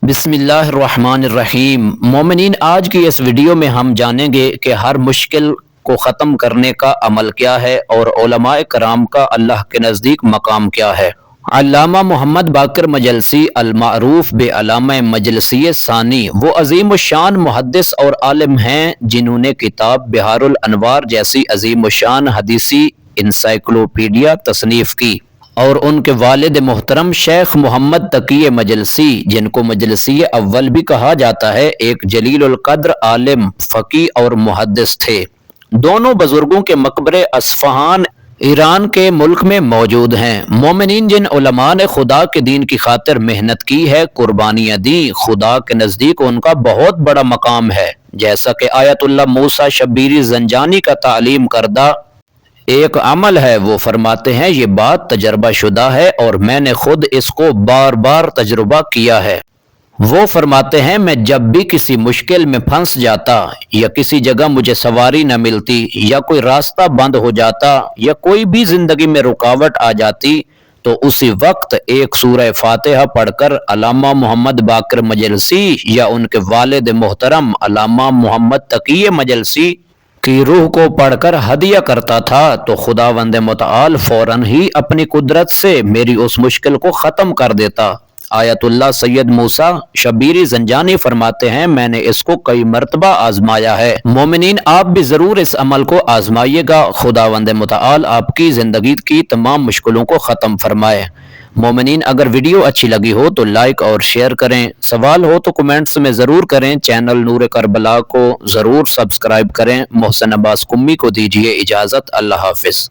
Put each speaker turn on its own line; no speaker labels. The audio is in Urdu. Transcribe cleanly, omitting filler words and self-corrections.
بسم اللہ الرحمن الرحیم۔ مومنین، آج کی اس ویڈیو میں ہم جانیں گے کہ ہر مشکل کو ختم کرنے کا عمل کیا ہے اور علماء کرام کا اللہ کے نزدیک مقام کیا ہے۔ علامہ محمد باقر مجلسی المعروف بعلامہ مجلسی ثانی وہ عظیم الشان محدث اور عالم ہیں جنہوں نے کتاب بحار الانوار جیسی عظیم الشان حدیثی انسائیکلوپیڈیا تصنیف کی، اور ان کے والد محترم شیخ محمد تقی مجلسی، جن کو مجلسی اول بھی کہا جاتا ہے، ایک جلیل القدر عالم، فقیہ اور محدث تھے۔ دونوں بزرگوں کے مقبرے اصفہان ایران کے ملک میں موجود ہیں۔ مومنین، جن علماء نے خدا کے دین کی خاطر محنت کی ہے، قربانیاں دی، خدا کے نزدیک ان کا بہت بڑا مقام ہے۔ جیسا کہ آیت اللہ موسیٰ شبیری زنجانی کا تعلیم کردہ ایک عمل ہے، وہ فرماتے ہیں یہ بات تجربہ شدہ ہے اور میں نے خود اس کو بار بار تجربہ کیا ہے۔ وہ فرماتے ہیں میں جب بھی کسی مشکل میں پھنس جاتا یا کسی جگہ مجھے سواری نہ ملتی یا کوئی راستہ بند ہو جاتا یا کوئی بھی زندگی میں رکاوٹ آ جاتی تو اسی وقت ایک سورہ فاتحہ پڑھ کر علامہ محمد باقر مجلسی یا ان کے والد محترم علامہ محمد تقی مجلسی کی روح کو پڑھ کر ہدیہ کرتا تھا، تو خداوند متعال فوراً ہی اپنی قدرت سے میری اس مشکل کو ختم کر دیتا۔ آیت اللہ سید موسیٰ شبیری زنجانی فرماتے ہیں میں نے اس کو کئی مرتبہ آزمایا ہے۔ مومنین، آپ بھی ضرور اس عمل کو آزمائیے گا، خداوند متعال آپ کی زندگی کی تمام مشکلوں کو ختم فرمائے۔ مومنین، اگر ویڈیو اچھی لگی ہو تو لائک اور شیئر کریں، سوال ہو تو کمنٹس میں ضرور کریں، چینل نور کربلا کو ضرور سبسکرائب کریں۔ محسن عباس قمی کو دیجیے اجازت، اللہ حافظ۔